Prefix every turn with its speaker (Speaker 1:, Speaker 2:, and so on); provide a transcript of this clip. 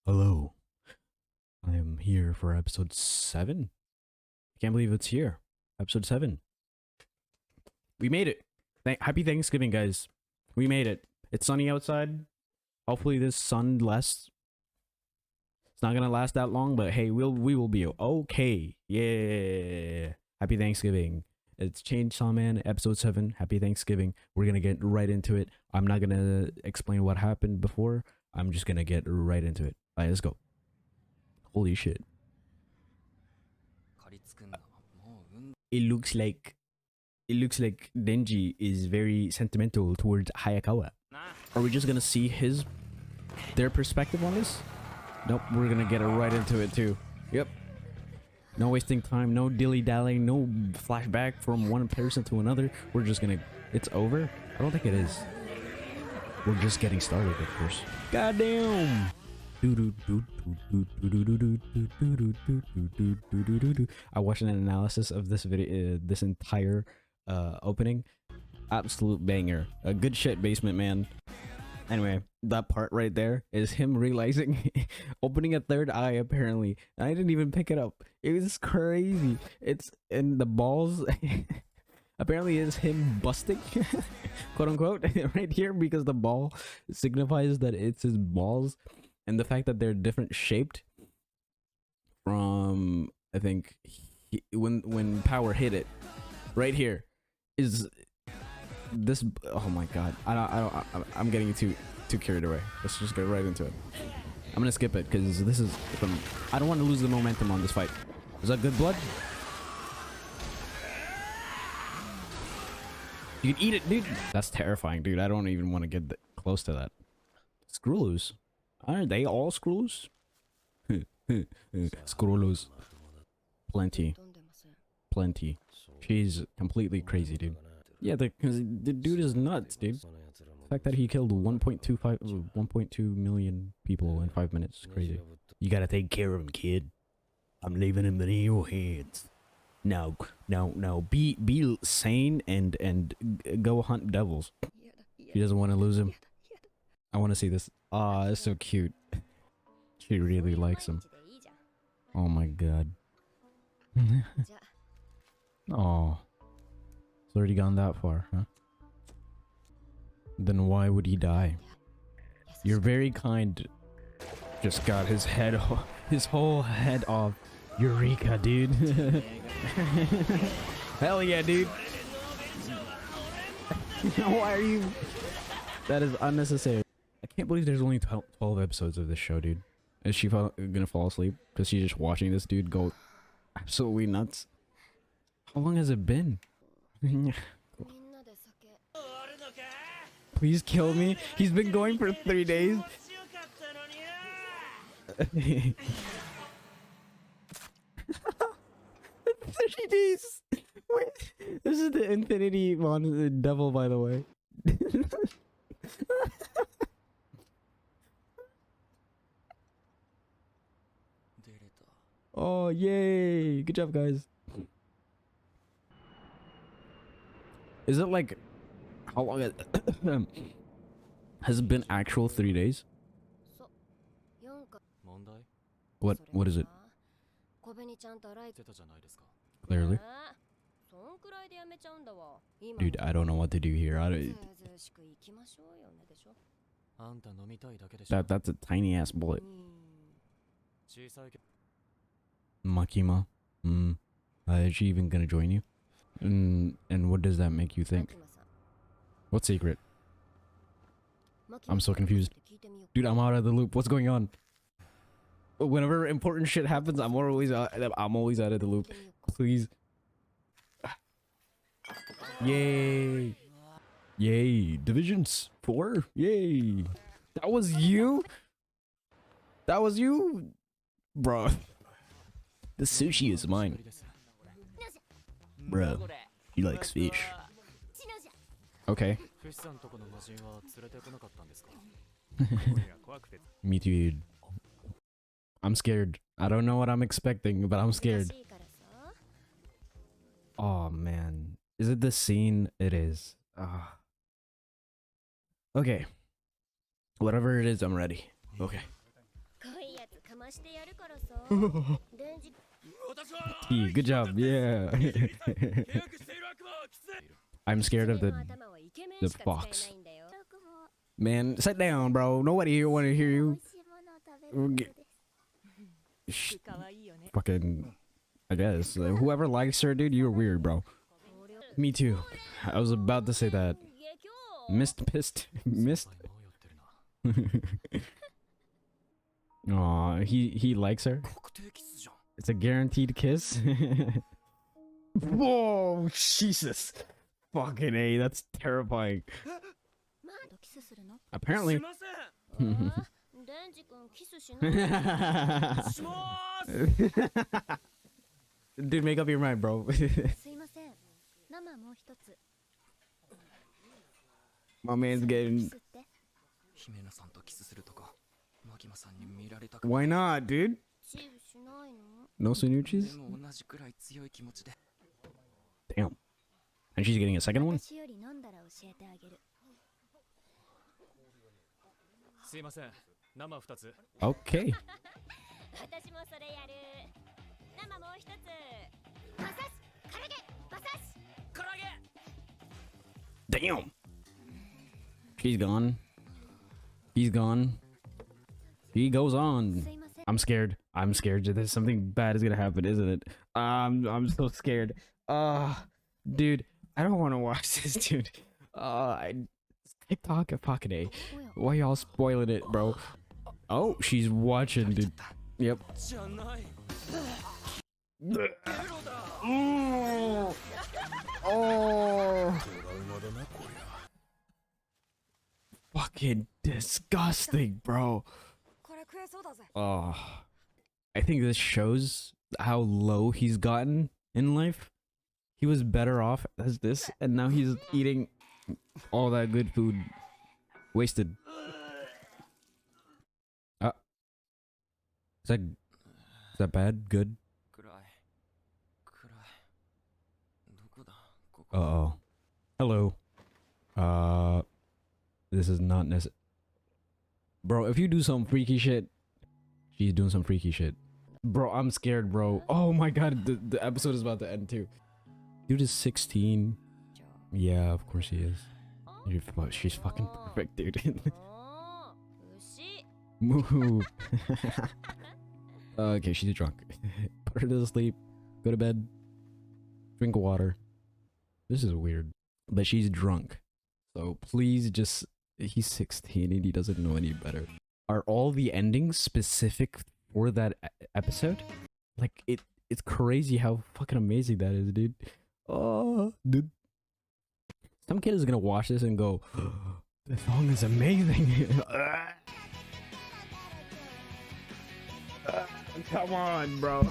Speaker 1: Hello. I am here for episode 7. I can't believe it's here. Episode 7. We made it. Happy Thanksgiving, guys. We made it. It's sunny outside. Hopefully this sun lasts. It's not gonna last that long, but hey, we will be okay. Yeah. Happy Thanksgiving. It's Chainsaw Man, episode 7. Happy Thanksgiving. We're gonna get right into it. I'm not gonna explain what happened before. I'm just gonna get right into it. Alright, let's go. Holy shit. It looks like Denji is very sentimental towards Hayakawa. Are we just gonna see their perspective on this? Nope, we're gonna get right into it too. Yep. No wasting time, no dilly-dallying, no flashback from one person to another. We're just gonna... It's over? I don't think it is. We're just getting started, of course. Goddamn! I watched an analysis of this video, this entire opening. Absolute banger. A good shit, Basement Man. Anyway, that part right there is him realizing, opening a third eye apparently. I didn't even pick it up. It was crazy. It's in the balls. Apparently it's him busting, quote unquote, right here, because the ball signifies that it's his balls. And the fact that they're different shaped from, I think, when power hit it, right here, is this. Oh my god, I'm getting too carried away. Let's just get right into it. I'm gonna skip it because this is. I don't want to lose the momentum on this fight. Is that good blood? You can eat it, dude. That's terrifying, dude. I don't even want to get close to that. Screws. Aren't they all screws? Scrollos. Plenty. She's completely crazy, dude. Yeah, the dude is nuts, dude. The fact that he killed 1.2 million people in 5 minutes is crazy. You gotta take care of him, kid. I'm leaving him in your hands. No. Be sane and go hunt devils. He doesn't want to lose him. I want to see this. Aw, it's so cute. She really likes him. Oh my god. Oh. It's already gone that far, huh? Then why would he die? You're very kind. Just got his head his whole head off. Eureka, dude. Hell yeah, dude. Why are you... That is unnecessary. I can't believe there's only 12 episodes of this show, dude. Is she gonna fall asleep? Because she's just watching this dude go absolutely nuts. How long has it been? Please kill me. He's been going for 3 days. 30 days. Wait, this is the Infinity Devil, by the way. Oh, yay! Good job, guys. Is it like... How long has it been actual 3 days? What is it? Clearly. Dude, I don't know what to do here. That's a tiny ass bullet. Makima. Is she even gonna join you? And what does that make you think? What secret? I'm so confused. Dude, I'm out of the loop. What's going on? Whenever important shit happens, I'm always out of the loop. Please. Yay. Yay. Divisions 4. Yay. That was you? That was you? Bro. The sushi is mine. Bro. He likes fish. Okay. Me too. I'm scared. I don't know what I'm expecting, but I'm scared. Oh man. Is it the scene? It is. Okay. Whatever it is, I'm ready. Okay. T, good job, yeah. I'm scared of the fox. Man, sit down, bro. Nobody here want to hear you. Fucking, I guess. Whoever likes her, dude, you're weird, bro. Me too. I was about to say that. Missed. Aw, he likes her. It's a guaranteed kiss. Whoa, Jesus. Fucking A, that's terrifying. Apparently. Dude, make up your mind, bro. My man's getting... Why not, dude? No Sunuchis? Damn. And she's getting a second one? Okay. Damn. She's gone. He's gone. He goes on. I'm scared. I'm scared. There's something bad is gonna happen, isn't it? I'm so scared. Dude, I don't want to watch this, dude. TikTok and fucking A. Why y'all spoiling it, bro? Oh, she's watching, dude. Yep. Oh. Fucking disgusting, bro. Oh. I think this shows how low he's gotten in life. He was better off as this, and now he's eating all that good food. Wasted. Is that bad? Good? Uh-oh. Hello. This is not necessary. Bro, if you do some freaky shit, she's doing some freaky shit. Bro, I'm scared, bro. Oh my god, the episode is about to end too. Dude is 16. Yeah, of course he is. She's fucking perfect, dude. Move. Okay, she's drunk. Put her to sleep. Go to bed. Drink water. This is weird. But she's drunk. So please just... He's 16 and he doesn't know any better. Are all the endings specific for that episode? Like, it's crazy how fucking amazing that is, dude. Oh, dude. Some kid is gonna watch this and go, the song is amazing. Come on, bro.